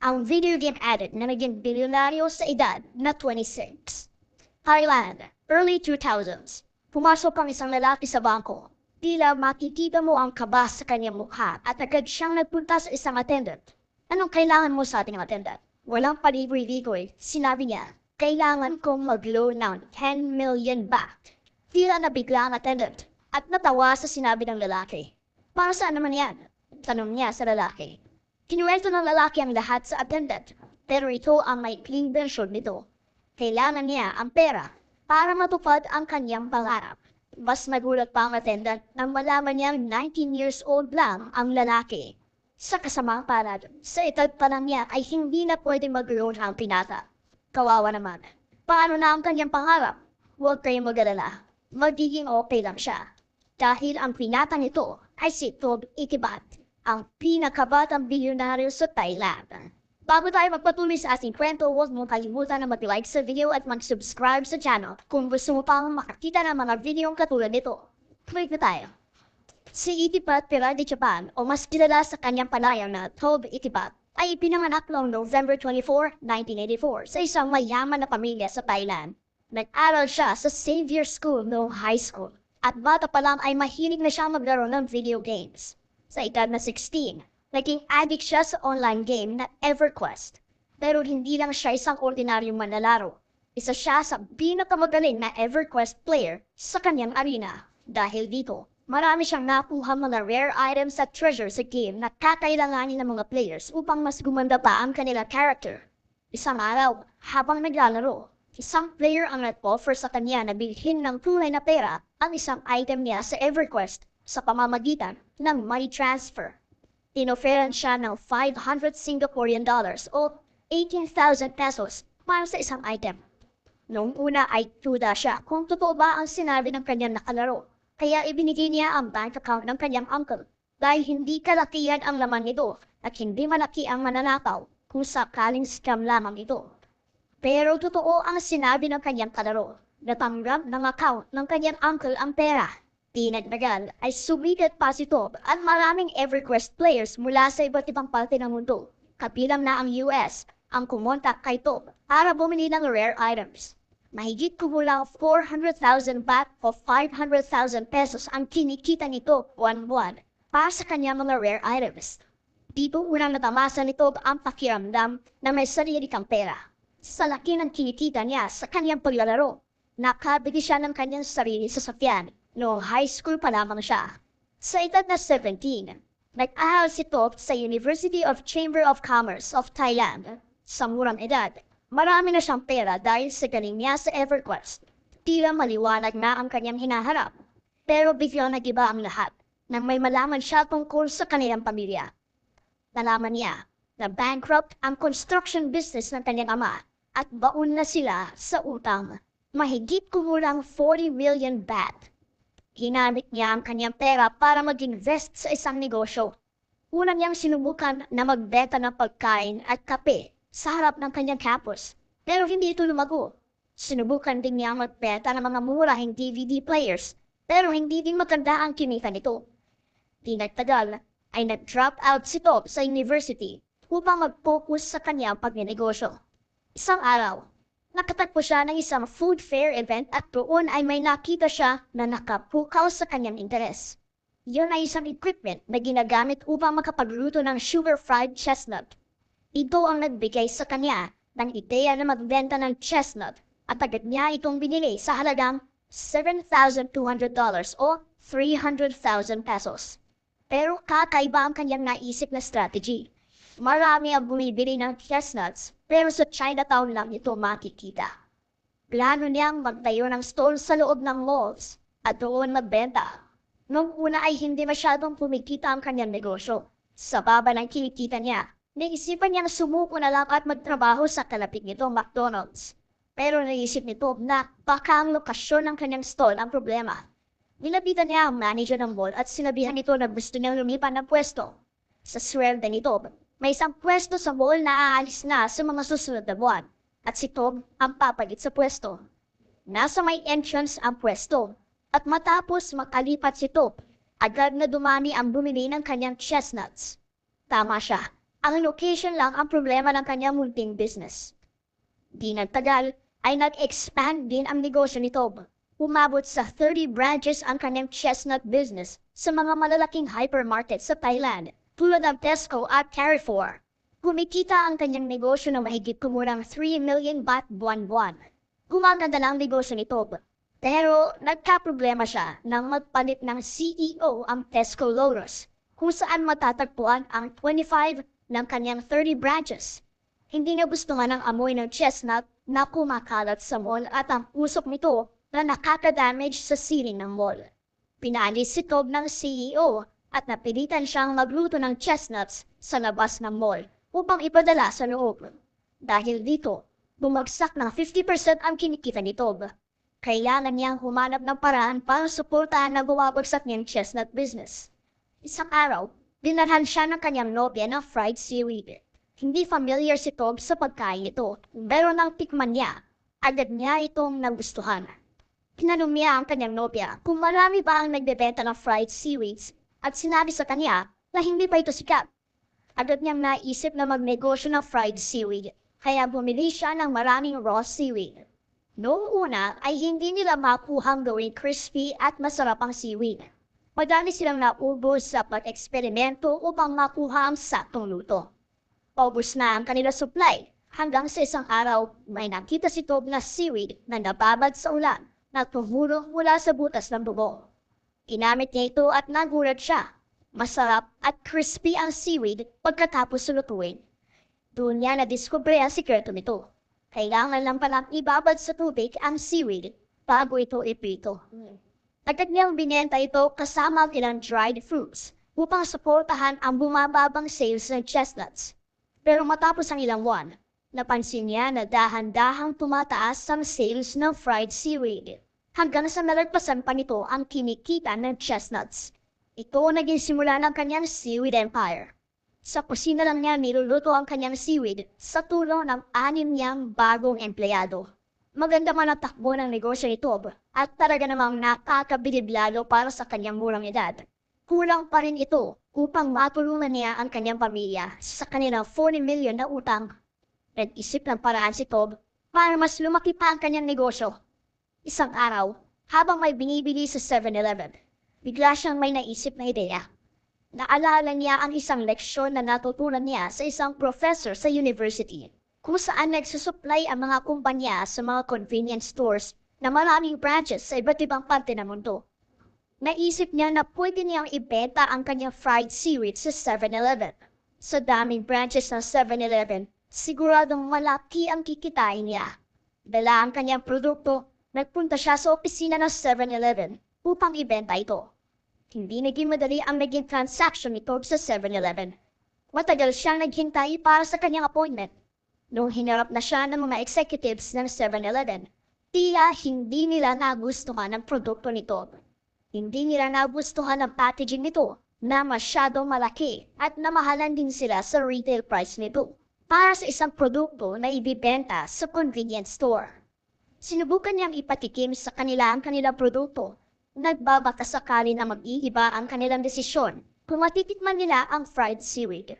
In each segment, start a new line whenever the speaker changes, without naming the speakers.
ang video game addict na naging bilyonaryo sa edad na 26. Thailand, early 2000s. Pumasok ang isang lalaki sa bangko. Tila makikita mo ang kaba sa kanyang mukha at agad siyang nagpunta sa isang attendant. Anong kailangan mo sa ating attendant? Walang paligoy-ligoy. Sinabi niya, kailangan kong mag-loan ng 10 million baht. Tila nabigla ang attendant at natawa sa sinabi ng lalaki. Para saan naman yan? Tanong niya sa lalaki. Kinuwento ng lalaki ang lahat sa attendant, pero ito ang maikling version nito. Kailangan niya ang pera para matupad ang kanyang pangarap. Mas nagulat pa ang attendant nang malaman niyang 19 years old lang ang lalaki. Sa kasamang palad, sa edad pa lang niya ay hindi na pwede mag-loan ang pinata. Kawawa naman. Paano na ang kanyang pangarap? Huwag kayong mag-alala. Magiging okay lang siya. Dahil ang pinata nito ay si Tob Ikibat, ang pinakabatang bilyonaryo sa Thailand. Bago tayo magpatuloy sa ating kwento, huwag mong kalimutan na mag-like sa video at mag-subscribe sa channel kung gusto mo pang makakita ng mga videong katulad nito. Click na tayo. Si Ikibat Pera de Japan o mas kilala sa kanyang panayam na Tob Ikibat ay ipinanganak noong November 24, 1984 sa isang mayaman na pamilya sa Thailand. Nag-aral siya sa Xavier School noong high school at bata pa lang ay mahilig na siya maglaro ng video games. Sa edad na 16, naging addict siya sa online game na EverQuest. Pero hindi lang siya isang ordinaryong manlalaro. Isa siya sa pinakamagaling na EverQuest player sa kanyang arena. Dahil dito, marami siyang nakuha mga rare items at treasure sa game na kakailanganin ng mga players upang mas gumanda pa ang kanilang character. Isang araw, habang naglalaro, isang player ang nag-offer sa kanya na bilhin ng tunay na pera ang isang item niya sa EverQuest sa pamamagitan ng money transfer. Inoferan siya ng 500 Singaporean dollars o 18,000 pesos para sa isang item. Noong una ay duda siya kung totoo ba ang sinabi ng kanyang nakalaro, kaya ibinigay niya ang bank account ng kanyang uncle dahil hindi kalakihan ang laman nito at hindi malaki ang mananakaw kung sakaling scam lamang ito. Pero totoo ang sinabi ng kanyang kalaro. Natanggap ng account ng kanyang uncle ang pera. Di nagtagal ay sumikat pa si Tob at maraming EverQuest players mula sa iba't ibang parte ng mundo, kabilang na ang US, ang kumontak kay Tob para bumili ng rare items. Mahigit kumulang 400,000 baht o 500,000 pesos ang kinikita nito buwan-buwan para sa kanyang mga rare items. Dito unang natamasa ni Tob ang pakiramdam na may sarili kang pera. Sa laki ng kinikita niya sa kanyang paglalaro, nakabili siya ng kanyang sarili sa sasakyan. Noong high school pa lamang siya. Sa edad na 17, nag-aral si Tob sa University of Chamber of Commerce of Thailand. Sa murang edad, marami na siyang pera dahil sa galing niya sa EverQuest. Tila maliwanag na ang kanyang hinaharap. Pero biglang nag-iba ang lahat nang may malaman siya tungkol sa kanilang pamilya. Nalaman niya na bankrupt ang construction business ng kanyang ama at baon na sila sa utang. Mahigit kumulang 40 million baht. Ginamit niya ang kanyang pera para mag-invest sa isang negosyo. Una niyang sinubukan na magbenta ng pagkain at kape sa harap ng kanyang campus. Pero hindi ito lumago. Sinubukan din niya magbenta ng mga murahing DVD players. Pero hindi din maganda ang kinita nito. Di nagtagal ay nag-drop out si Tob sa university upang mag-focus sa kanyang pagnenegosyo. Isang araw, nakatagpo siya ng isang food fair event at doon ay may nakita siya na nakapukaw sa kanyang interes. Yun ay isang equipment na ginagamit upang makapagluto ng sugar-fried chestnut. Ito ang nagbigay sa kanya ng ideya na magbenta ng chestnut at agad niya itong binili sa halagang $7,200 o 300,000 pesos. Pero kakaiba ang kanyang naisip na strategy. Marami ang bumibili ng chestnuts pero sa Chinatown lang ito makikita. Plano niyang magtayo ng stall sa loob ng malls at doon magbenta. Noong una ay hindi masyadong kumikita ang kanyang negosyo. Sa baba ng kinikita niya, naisipan niyang sumuko na lang at magtrabaho sa kalapit nito McDonald's. Pero naisip nito na baka ang lokasyon ng kanyang stall ang problema. Nilapitan niya ang manager ng mall at sinabihan nito na gusto niyang lumipat ng pwesto. Sa sweldo nito, may isang pwesto sa mall na aalis na sa mga susunod na buwan at si Tob ang papalit sa pwesto. Nasa may entrance ang pwesto at matapos makalipat si Tob, agad na dumami ang bumili ng kanyang chestnuts. Tama siya, Ang location lang ang problema ng kanyang munting business. Di nagtagal ay nag-expand din ang negosyo ni Tob. Umabot sa 30 branches ang kanyang chestnut business sa mga malalaking hypermarket sa Thailand tulad ng Tesco at Carrefour. Kumikita ang kanyang negosyo ng mahigit kumurang 3 million baht buwan-buwan. Gumaganda na ang negosyo ni Tob. Pero nagka-problema siya nang magpalit ng CEO ang Tesco Lotus kung saan matatagpuan ang 25 ng kanyang 30 branches. Hindi nagustuhan ang amoy ng chestnut na kumakalat sa mall at ang usok nito na nakaka-damage sa ceiling ng mall. Pinaalis si Tob ng CEO at napilitan siyang magluto ng chestnuts sa labas ng mall upang ipadala sa loob. Dahil dito, bumagsak ng 50% ang kinikita ni Tob. Kailangan niyang humanap ng paraan para suportahan ang bumabagsak niyang chestnut business. Isang araw, dinarhan siya ng kanyang nobya ng fried seaweed. Hindi familiar si Tob sa pagkain ito, pero nang tikman niya, agad niya itong nagustuhan. Tinanong niya ang kanyang nobya kung marami ba ang nagbebenta ng fried seaweeds at sinabi sa kanya na hindi pa ito sikat. Agad niyang naisip na magnegosyo ng fried seaweed, kaya bumili siya ng maraming raw seaweed. Noong una ay hindi nila makuhang gawing crispy at masarap ang seaweed. Madami silang naubos sa pag-eksperimento upang makuha ang saktong luto. Paubos na ang kanila supply, hanggang sa isang araw may nakita si Tob na seaweed na nababad sa ulan na tumulo mula sa butas ng bubong. Ginamit niya ito at nagulat siya. Masarap at crispy ang seaweed pagkatapos lutuin. Doon niya nadiskubre ang sikreto nito. Kailangan lang palang ibabad sa tubig ang seaweed bago ito iprito. Agad niyang binenta ito kasama ang ilang dried fruits upang suportahan ang bumababang sales ng chestnuts. Pero matapos ang ilang buwan, napansin niya na dahan-dahang tumataas ang sales ng fried seaweed hanggang sa nalagpasan pa nito ang kinikita ng chestnuts. Ito naging simula ng kanyang seaweed empire. Sa kusina lang niya niluluto ang kanyang seaweed sa tulong ng 6 niyang bagong empleyado. Maganda man ang takbo ng negosyo ni Tob at talaga namang nakakabilib lalo para sa kanyang murang edad. Kulang pa rin ito upang matulungan niya ang kanyang pamilya sa kanilang 40 million na utang. Nag-isip ng paraan si Tob para mas lumaki pa ang kanyang negosyo. Isang araw, habang may binibili sa 7-Eleven, bigla siyang may naisip na ideya. Naalala niya ang isang leksyon na natutunan niya sa isang professor sa university, kung saan nagsusupply ang mga kumpanya sa mga convenience stores na maraming branches sa iba't ibang parte ng mundo. Naisip niya na pwede niyang ibenta ang kanyang fried seaweed sa 7-Eleven. Sa daming branches ng 7-Eleven, siguradong malaki ang kikitain niya. Dala ang kanyang produkto, nagpunta siya sa opisina ng 7-Eleven upang ibenta ito. Hindi naging madali ang naging transaction nito sa 7-Eleven. Matagal siyang naghintay para sa kanyang appointment. Nung hinarap na siya ng mga executives ng 7-Eleven, tila hindi nila nagustuhan ang produkto nito. Hindi nila nagustuhan ang packaging nito na masyadong malaki at namahalan din sila sa retail price nito para sa isang produkto na ibibenta sa convenience store. Sinubukan niyang ipatikim sa kanila ang kanilang produkto. Nagbabaka sakali na mag-iiba ang kanilang desisyon kung matitikman nila ang fried seaweed.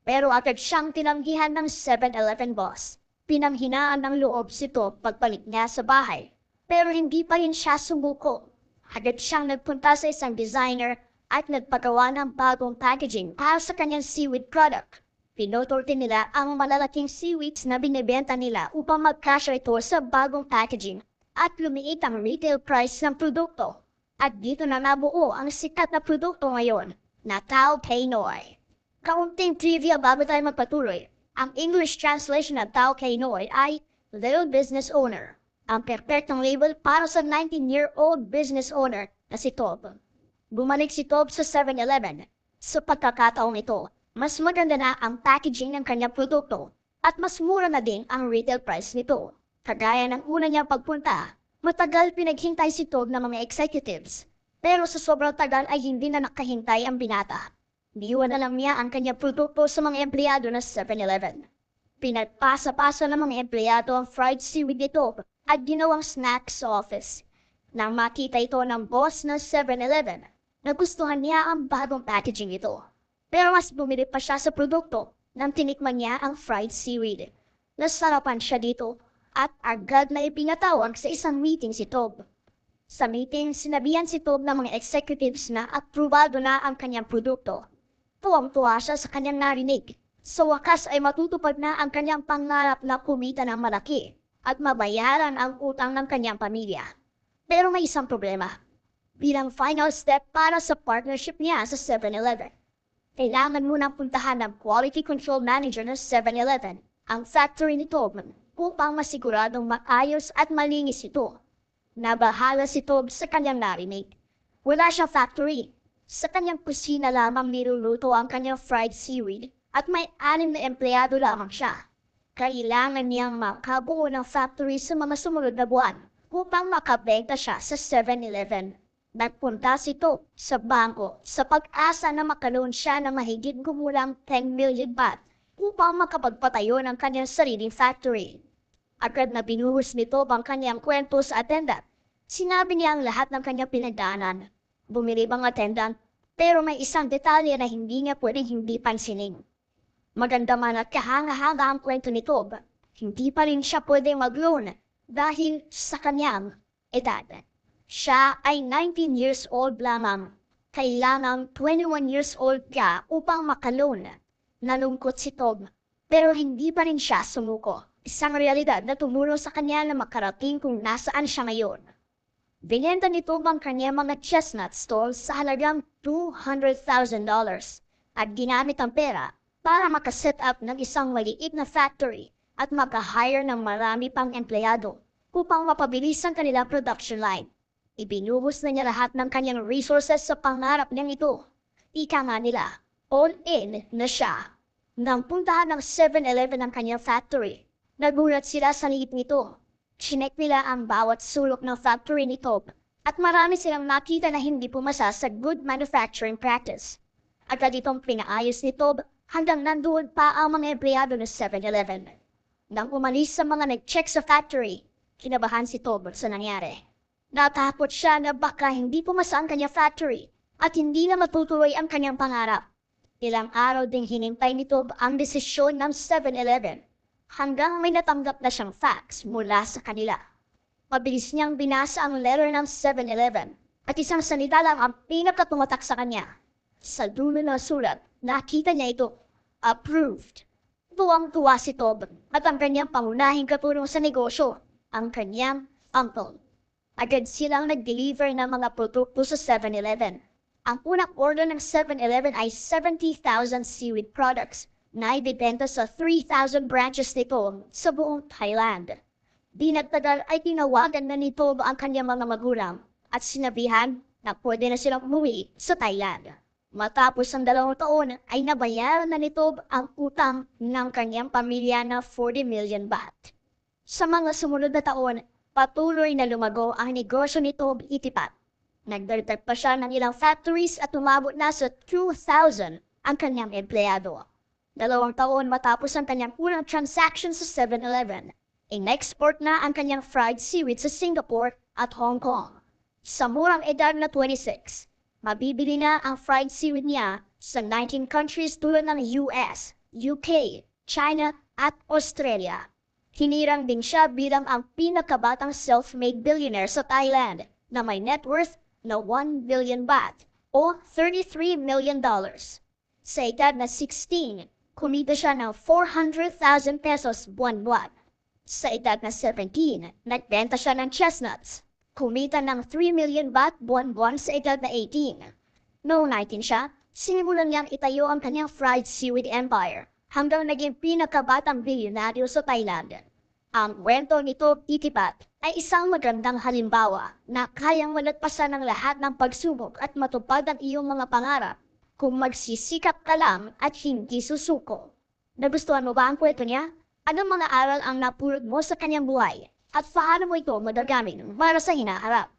Pero agad siyang tinanggihan ng 7-Eleven boss. Pinanghinaan ng loob sito pagbalik niya sa bahay. Pero hindi pa rin siya sumuko. Agad siyang nagpunta sa isang designer at nagpagawa ng bagong packaging para sa kanyang seaweed product. Pinotorte nila ang malalaking seaweeds na binibenta nila upang magkasya ito sa bagong packaging at lumiit ang retail price ng produkto. At dito na nabuo ang sikat na produkto ngayon na Tao Penoy. Kaunting trivia bago tayo magpatuloy. Ang English translation ng Tao Penoy ay Little Business Owner. Ang perfectong label para sa 19-year-old business owner na si Tob. Bumalik si Tob sa 7-Eleven. Sa pagkakataong ito, mas maganda na ang packaging ng kanyang produkto at mas mura na din ang retail price nito. Kagaya ng una niyang pagpunta, matagal pinaghintay si Tob ng mga executives. Pero sa sobrang tagal ay hindi na nakahintay ang binata. Niiwan na lang niya ang kanyang produkto sa mga empleyado ng 7-Eleven. Pinagpasa-pasa ng mga empleyado ang fried seaweed ni Tob at ginawang snack sa office. Nang makita ito ng boss ng 7-Eleven, nagustuhan niya ang bagong packaging ito. Pero mas bumili pa siya sa produkto nang tinikman niya ang fried seaweed. Nasarapan siya dito at agad na ipinatawag sa isang meeting si Tob. Sa meeting, sinabihan si Tob ng mga executives na aprobado na ang kanyang produkto. Tuwang-tuwa siya sa kanyang narinig. Sa wakas ay matutupad na ang kanyang pangarap na kumita ng malaki at mabayaran ang utang ng kanyang pamilya. Pero may isang problema. Bilang final step para sa partnership niya sa 7-Eleven, kailangan munang puntahan ng quality control manager ng 7-Eleven ang factory ni Tob upang masiguradong maayos at malinis ito. Nabahala si Tob sa kanyang narinig. Wala siyang factory. Sa kanyang kusina lamang niluluto ang kanyang fried seaweed at may 6 na empleyado lamang siya. Kailangan niyang makabuo ng factory sa mga sumunod na buwan upang makabenta siya sa 7-Eleven. Nagpunta si Tob sa bangko sa pag-asa na makaloon siya ng mahigit kumulang 10 million baht upang makapagpatayo ng kanyang sariling factory. Agad na binuhos ni Tob ang kanyang kwento sa attendant. Sinabi niya ang lahat ng kanyang pinagdaanan. Bumilib ang attendant, pero may isang detalye na hindi niya pwedeng hindi pansinin. Maganda man at kahanga-hanga ang kwento ni Tob, hindi pa rin siya pwedeng mag-loan dahil sa kanyang edad. Siya ay 19 years old lamang. Kailangang 21 years old ka upang makaloan. Nalungkot si Tob, pero hindi pa rin siya sumuko. Isang realidad na tumulong sa kanya na makarating kung nasaan siya ngayon. Binenta ni Tob ang kanyang mga chestnut stalls sa halagang $200,000 at ginamit ang pera para makaset up ng isang maliit na factory at maka-hire ng marami pang empleyado upang mapabilis ang kanilang production line. Ibinuhos na niya lahat ng kanyang resources sa pangarap niyang ito. Ika nga nila, all in na siya. Nang puntahan ng 7-Eleven ang kanyang factory, nagulat sila sa liit nito. Chinek nila ang bawat sulok ng factory ni Tob at marami silang nakita na hindi pumasa sa good manufacturing practice. Agad itong pinaayos ni Tob hanggang nandoon pa ang mga empleyado ng 7-Eleven. Nang umalis sa mga nag-check sa factory, kinabahan si Tob sa nangyari. Natakot siya na baka hindi pumasa ang kanyang factory at hindi na matutuloy ang kanyang pangarap. Ilang araw ding hinintay ni Tob ang desisyon ng 7-Eleven hanggang may natanggap na siyang fax mula sa kanila. Mabilis niyang binasa ang letter ng 7-Eleven at isang salita lang ang pinakatumatak sa kanya. Sa dulo ng sulat, nakita niya ito, approved. Tuwang-tuwa si Tob at ang kanyang pangunahing katulong sa negosyo, ang kanyang uncle. Agad silang nag-deliver ng mga produkto sa 7-Eleven. Ang unang order ng 7-Eleven ay 70,000 seaweed products na ibibenta sa 3,000 branches nito sa buong Thailand. Di nagtagal ay tinawagan na ni Tob ang kanyang mga magulang at sinabihan na pwede na silang umuwi sa Thailand. Matapos ang 2 taon ay nabayaran na ni Tob ang utang ng kanyang pamilya na 40 million baht. Sa mga sumunod na taon, patuloy na lumago ang negosyo ni Tob Itipat. Nagdagdag pa siya ng ilang factories at umabot na sa 2,000 ang kanyang empleyado. 2 taon matapos ang kanyang unang transaction sa 7-Eleven, in-export na ang kanyang fried seaweed sa Singapore at Hong Kong. Sa murang edad na 26, mabibili na ang fried seaweed niya sa 19 countries tulad ng US, UK, China at Australia. Hinirang din siya bilang ang pinakabatang self-made billionaire sa Thailand na may net worth na 1 billion baht o $33 million. Sa edad na 16, kumita siya ng 400,000 pesos buwan-buwan. Sa edad na 17, nagbenta siya ng chestnuts. Kumita ng 3 million baht buwan-buwan sa edad na 18. Noong 19 siya, sinimulan niyang itayo ang kanyang fried seaweed empire hanggang naging pinakabatang bilyonaryo sa Thailand. Ang kwento nito, Itipat, ay isang magandang halimbawa na kayang malagpasan ng lahat ng pagsubok at matupad ang iyong mga pangarap kung magsisikap ka lang at hindi susuko. Nagustuhan mo ba ang kwento niya? Anong mga aral ang napulot mo sa kanyang buhay? At paano mo ito magagamit para sa hinaharap?